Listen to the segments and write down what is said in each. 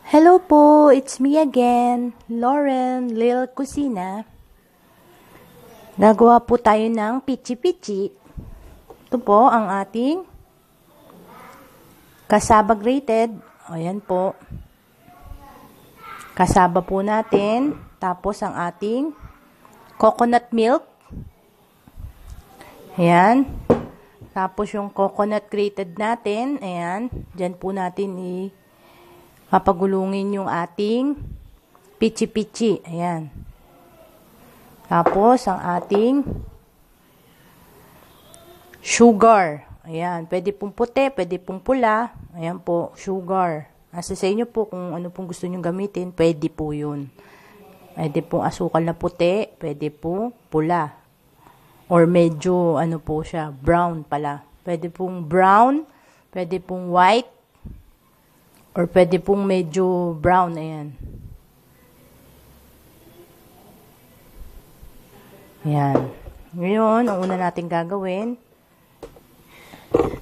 Hello po, it's me again, Lauren Lil Kusina. Gagawa po tayo ng pichi-pichi. Ito po ang ating kasaba grated. Ayan po. Kasaba po natin. Tapos ang ating coconut milk. Ayan. Tapos yung coconut grated natin. Ayan. Diyan po natin papagulungin yung ating pichi-pichi. Ayan. Tapos, ang ating sugar. Ayan. Pwede pong puti, pwede pong pula. Ayan po, sugar. Nasa sa inyo po kung ano pong gusto nyo gamitin, pwede po yun. Pwede pong asukal na puti, pwede pong pula. Or medyo, ano po siya, brown pala. Pwede pong brown, pwede pong white, or pwede pong medyo brown, ayan. Ayan. Ngayon, ang una natin gagawin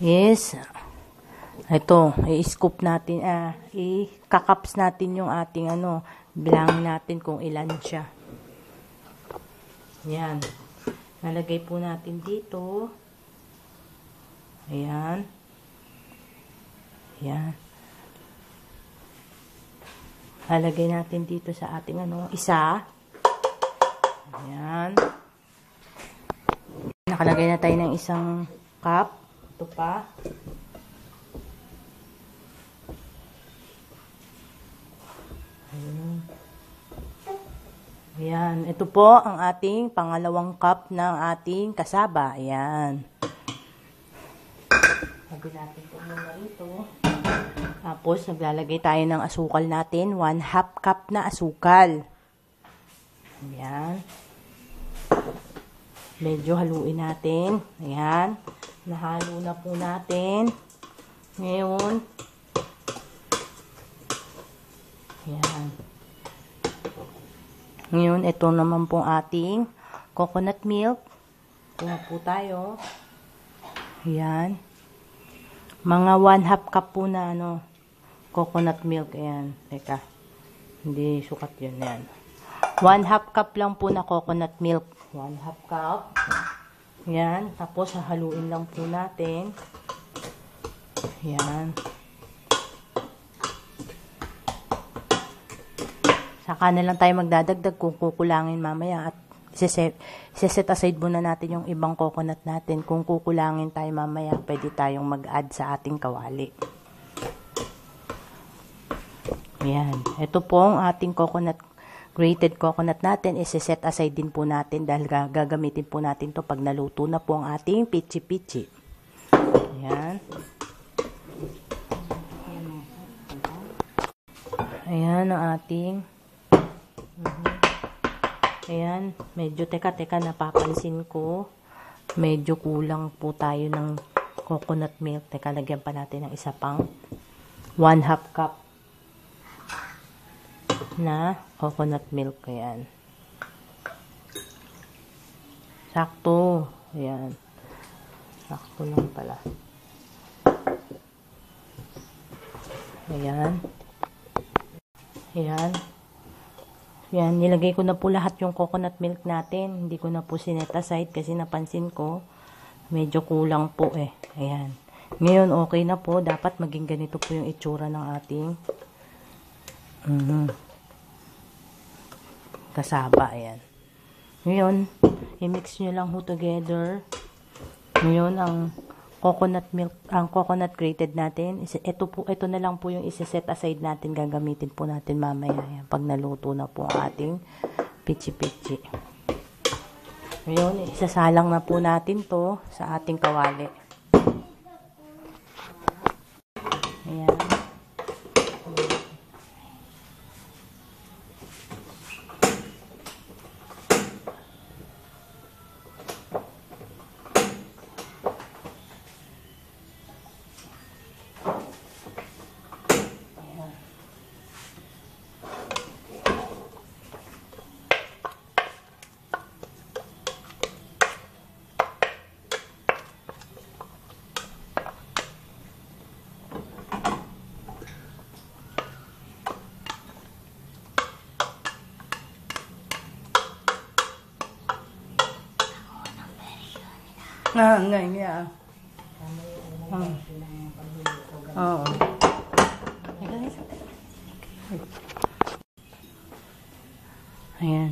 is, ito, i-scoop natin, i-kakaps natin yung ating, bilangin natin kung ilan siya. Ayan. Nalagay po natin dito. Ayan. Ayan. Lalagay natin dito sa ating isa. Ayan. Nakalagay na tayo ng isang cup. Ito pa. Ayan. Ayan. Ito po ang ating pangalawang cup ng ating kasaba. Ayan. Lagay natin ito muna ito. Tapos, naglalagay tayo ng asukal natin. 1/2 cup na asukal. Ayan. Medyo haluin natin. Ayan. Nahalo na po natin. Ngayon. Ayan. Ngayon, ito naman po ating coconut milk. Kuha po tayo. Ayan. Mga 1/2 cup po na coconut milk. Ayan. Teka. Hindi sukat yun. Ayan. 1/2 cup lang po na coconut milk. 1/2 cup. Ayan. Tapos, haluin lang po natin. Ayan. Saka na lang tayo magdadagdag kung kukulangin mamaya. At set aside muna natin yung ibang coconut natin. Kung kukulangin tayo mamaya, pwede tayong mag-add sa ating kawali. Ayan. Ito po ang ating grated coconut natin. Set aside din po natin dahil gagamitin po natin to pag naluto na po ang ating pichi-pichi. Ayan. Ayan ang ating ayan, medyo, teka, napapansin ko, medyo kulang po tayo ng coconut milk. Teka, lagyan pa natin ng isa pang 1/2 cup na coconut milk. Ayan. Sakto. Ayan. Sakto lang pala. Ayan. Ayan. Yan, nilagay ko na po lahat yung coconut milk natin. Hindi ko na po sinet aside kasi napansin ko medyo kulang po eh. Ayan. Ngayon, okay na po. Dapat maging ganito po yung itsura ng ating kasaba. Ayan. Ngayon, i-mix nyo lang ho together. Ngayon, ang coconut milk, ang coconut grated natin, ito na lang po yung isa-set aside natin, gagamitin po natin mamaya yan, pag naluto na po ang ating pichi-pichi. Ngayon, isasalang na po natin to sa ating kawali. Ayan. Ngayon, yeah. Oo. Ayan.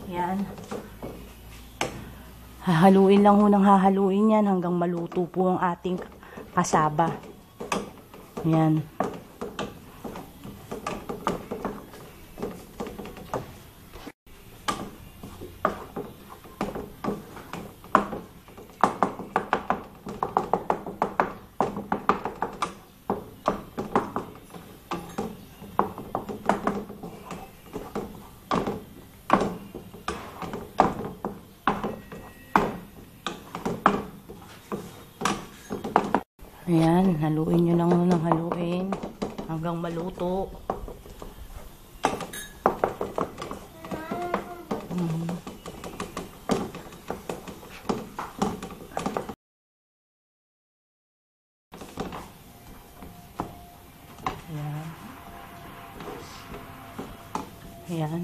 Ayan. Hahaluin lang ho ng hahaluin yan hanggang maluto po ang ating kasaba. Ayan. Ayan, haluin nyo lang ng haluin hanggang maluto. Ayan. Ayan.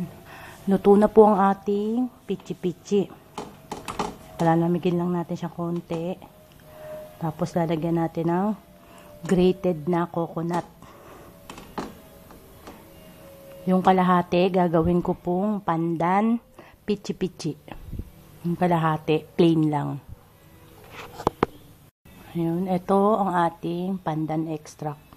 Luto na po ang ating pichi-pichi. Palalamigin lang natin siya konti. Tapos lalagyan natin ng grated na coconut. Yung kalahati, gagawin ko pong pandan pichi-pichi. Yung kalahati, plain lang. Ayun, ito ang ating pandan extract.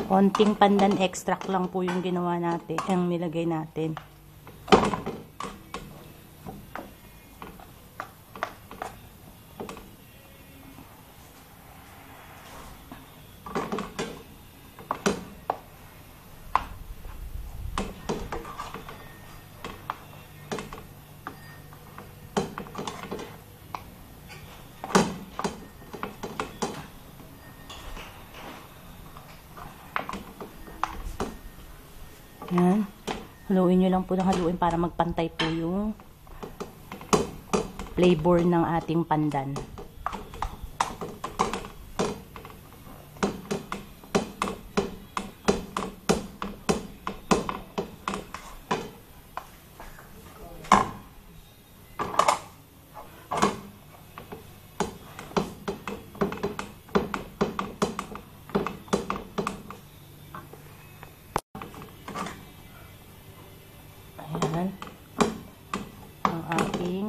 Konting pandan extract lang po yung ginawa natin, yung nilagay natin. Yan. Haluin nyo lang po ng haluin para magpantay po yung flavor ng ating pandan. Ayan. Ang ating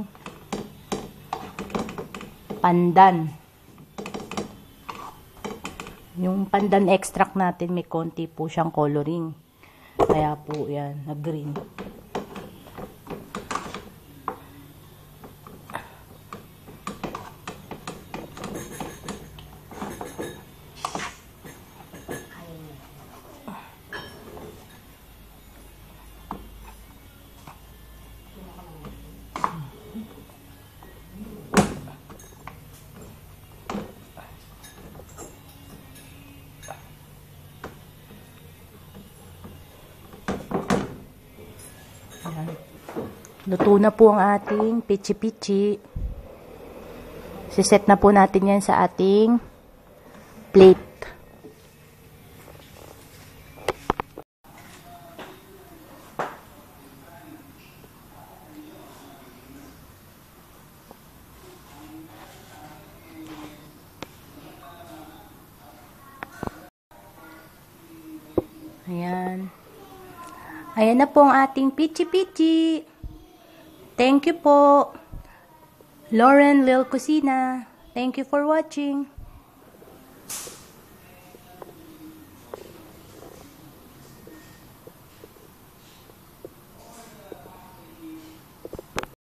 pandan. Yung pandan extract natin, may konti po siyang coloring. Kaya po yan, nag-green. Luto na po ang ating pichi-pichi. Siset na po natin yan sa ating plate. Ayan. Ayan na po ang ating pichi-pichi. Thank you po, Lauren Lil Cucina. Thank you for watching.